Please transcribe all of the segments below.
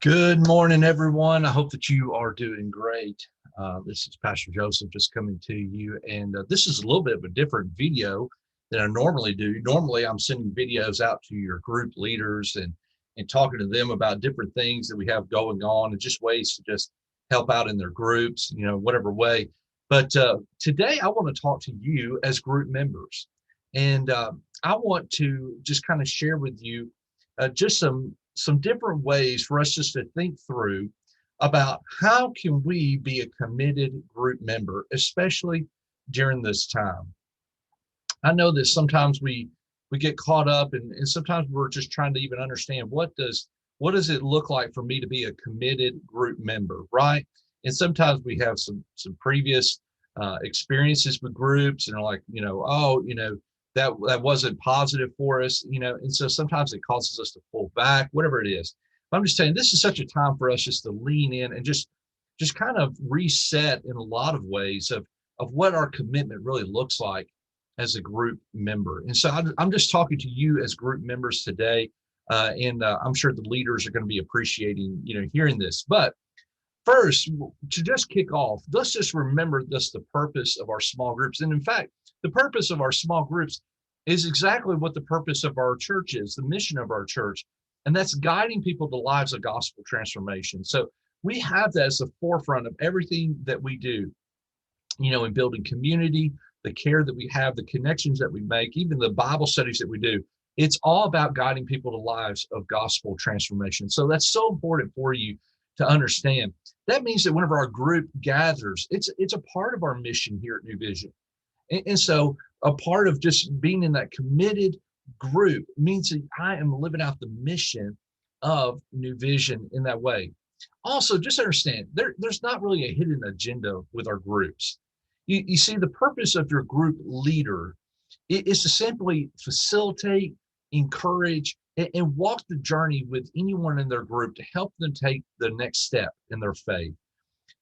Good morning, everyone. I hope that you are doing great. This is Pastor Joseph just coming to you, and this is a little bit of a different video than I normally do. Normally, I'm sending videos out to your group leaders and talking to them about different things that we have going on and just ways to just help out in their groups, whatever way. But today, I want to talk to you as group members, and I want to just kind of share with you just some different ways for us just to think through about how can we be a committed group member, especially during this time. I know that sometimes we get caught up and sometimes we're just trying to even understand what does it look like for me to be a committed group member, right? And sometimes we have some previous experiences with groups and are like, that wasn't positive for us, and so sometimes it causes us to pull back, whatever it is. But I'm just saying this is such a time for us just to lean in and just kind of reset in a lot of ways of what our commitment really looks like as a group member. And so I'm just talking to you as group members today, and I'm sure the leaders are going to be appreciating hearing this. But first, to just kick off, let's just remember this: the purpose of our small groups. And in fact, the purpose of our small groups is exactly what the purpose of our church is, the mission of our church, and that's guiding people to lives of gospel transformation. So we have that as the forefront of everything that we do, in building community, the care that we have, the connections that we make, even the Bible studies that we do. It's all about guiding people to lives of gospel transformation. So that's so important for you to understand. That means that whenever our group gathers, it's a part of our mission here at New Vision. And so a part of just being in that committed group means that I am living out the mission of New Vision in that way. Also, just understand there's not really a hidden agenda with our groups. You see, the purpose of your group leader is to simply facilitate, encourage, and walk the journey with anyone in their group to help them take the next step in their faith.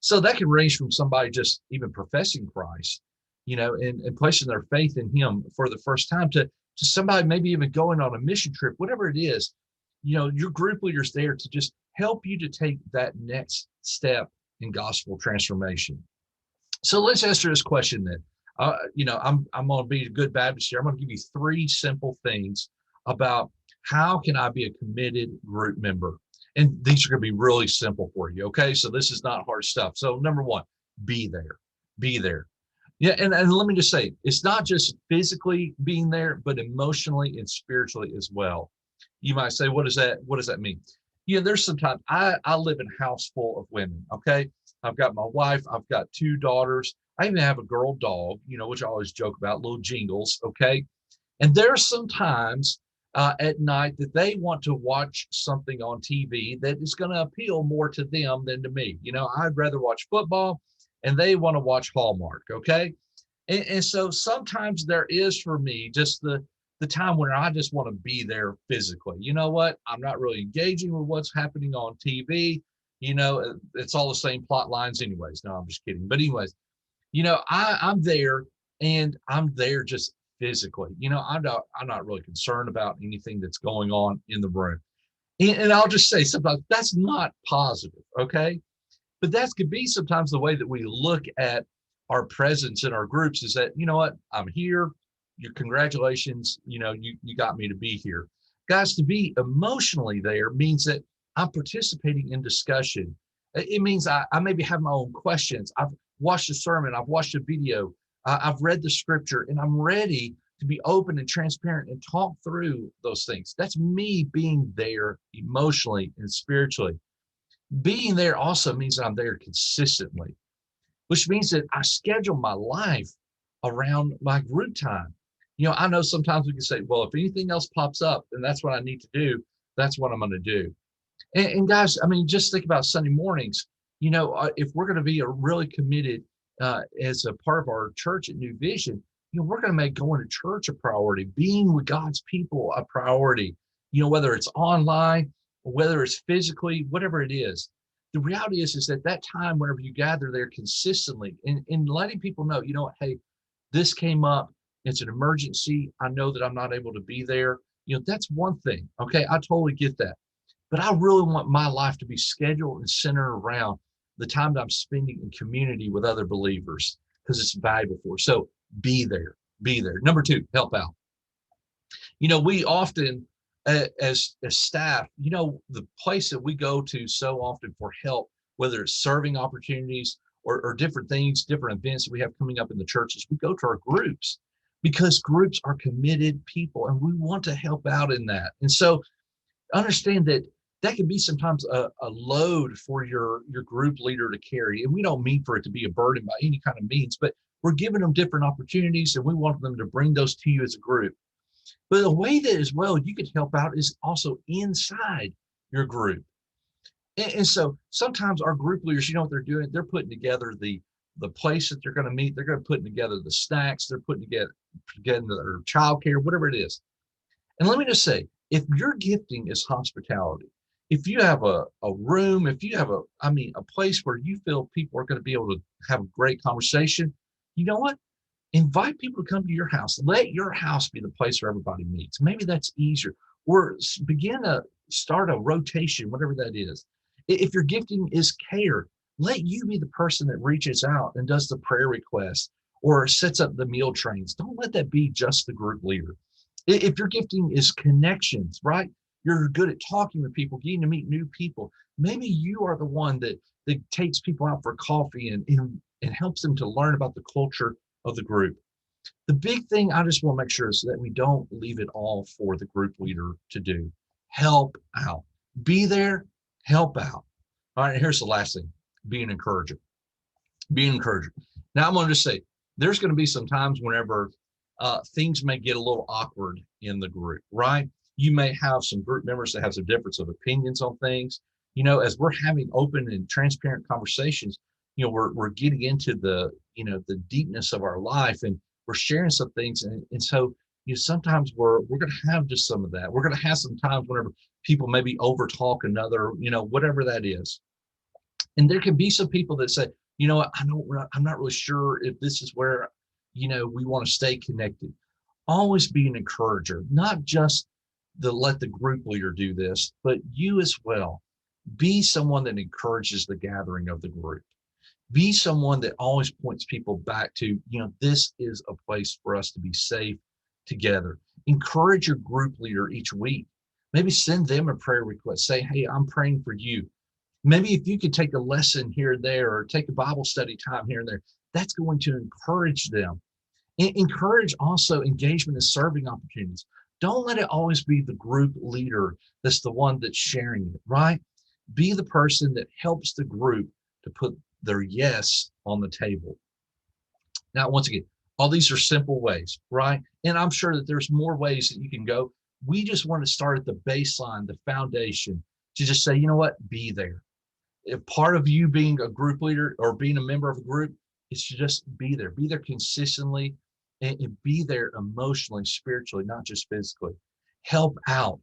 So that can range from somebody just even professing Christ, and placing their faith in him for the first time to somebody maybe even going on a mission trip, whatever it is. Your group leader's there to just help you to take that next step in gospel transformation. So let's answer this question then. I'm going to be a good Baptist here. I'm going to give you three simple things about how can I be a committed group member. And these are going to be really simple for you. Okay. So this is not hard stuff. So number one, be there. Be there. Yeah. And let me just say, it's not just physically being there, but emotionally and spiritually as well. You might say, what does that mean? There's sometimes I live in a house full of women. Okay. I've got my wife, I've got two daughters. I even have a girl dog, which I always joke about, little Jingles. Okay. And there's sometimes at night that they want to watch something on TV that is going to appeal more to them than to me. I'd rather watch football and they want to watch Hallmark. Okay. And so sometimes there is for me just the time when I just want to be there physically. You know what? I'm not really engaging with what's happening on TV. It's all the same plot lines anyways. No, I'm just kidding. But anyways, I'm there and I'm there just physically. I'm not really concerned about anything that's going on in the room. And I'll just say sometimes that's not positive, okay? But that could be sometimes the way that we look at our presence in our groups is that, you know what, I'm here. Your congratulations, you got me to be here. Guys, to be emotionally there means that I'm participating in discussion. It means I maybe have my own questions. I've watched a sermon, I've watched a video, I've read the scripture, and I'm ready to be open and transparent and talk through those things. That's me being there emotionally and spiritually. Being there also means that I'm there consistently, which means that I schedule my life around my group time. I know sometimes we can say, well, if anything else pops up, then that's what I need to do. That's what I'm going to do. And guys, I mean, just think about Sunday mornings. If we're going to be a really committed as a part of our church at New Vision, we're going to make going to church a priority, being with God's people a priority, whether it's online or whether it's physically, whatever it is. The reality is that time, whenever you gather there consistently and letting people know, hey, this came up, it's an emergency. I know that I'm not able to be there. That's one thing. Okay. I totally get that. but I really want my life to be scheduled and centered around the time that I'm spending in community with other believers because it's valuable for us. So be there, be there. Number two, help out. We often, as staff, the place that we go to so often for help, whether it's serving opportunities or different things, different events that we have coming up in the churches, we go to our groups because groups are committed people and we want to help out in that. And so understand that that can be sometimes a load for your group leader to carry. And we don't mean for it to be a burden by any kind of means, but we're giving them different opportunities and we want them to bring those to you as a group. But the way that as well you could help out is also inside your group. And so sometimes our group leaders, what they're doing? They're putting together the place that they're going to meet. They're going to put together the snacks. They're putting together their childcare, whatever it is. And let me just say, if your gifting is hospitality, if you have a room, if you have a place where you feel people are going to be able to have a great conversation, you know what? Invite people to come to your house. Let your house be the place where everybody meets. Maybe that's easier. Or begin to start a rotation, whatever that is. If your gifting is care, let you be the person that reaches out and does the prayer requests or sets up the meal trains. Don't let that be just the group leader. If your gifting is connections, right? You're good at talking with people, getting to meet new people. Maybe you are the one that takes people out for coffee and helps them to learn about the culture of the group. The big thing I just want to make sure is that we don't leave it all for the group leader to do. Help out. Be there, help out. All right, here's the last thing. Be an encourager. Be an encourager. Now I'm going to just say, there's going to be some times whenever things may get a little awkward in the group, right? You may have some group members that have some difference of opinions on things. As we're having open and transparent conversations, we're getting into the deepness of our life and we're sharing some things. And so, sometimes we're going to have just some of that. We're going to have some times whenever people maybe over talk another, whatever that is. And there can be some people that say, I'm not really sure if this is where, we want to stay connected. Always be an encourager, not just let the group leader do this, but you as well. Be someone that encourages the gathering of the group. Be someone that always points people back to, this is a place for us to be safe together. Encourage your group leader each week. Maybe send them a prayer request. Say, hey, I'm praying for you. Maybe if you could take a lesson here and there or take a Bible study time here and there, that's going to encourage them. Encourage also engagement and serving opportunities. Don't let it always be the group leader that's the one that's sharing it, right? Be the person that helps the group to put their yes on the table. Now, once again, all these are simple ways, right? And I'm sure that there's more ways that you can go. We just want to start at the baseline, the foundation, to just say, be there. If part of you being a group leader or being a member of a group is to just be there consistently and be there emotionally, spiritually, not just physically. Help out.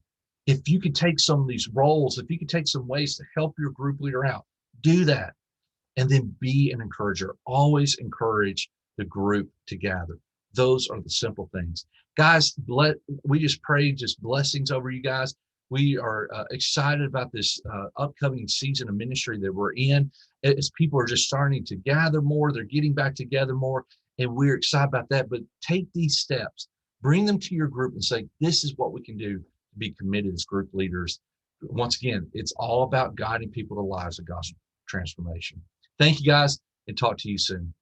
If you could take some of these roles, if you could take some ways to help your group leader out, do that. And then be an encourager. Always encourage the group to gather. Those are the simple things. Guys, we just pray just blessings over you guys. We are excited about this upcoming season of ministry that we're in. As people are just starting to gather more, they're getting back together more, and we're excited about that. But take these steps, bring them to your group and say, this is what we can do to be committed as group leaders. Once again, it's all about guiding people to lives of gospel transformation. Thank you guys, and talk to you soon.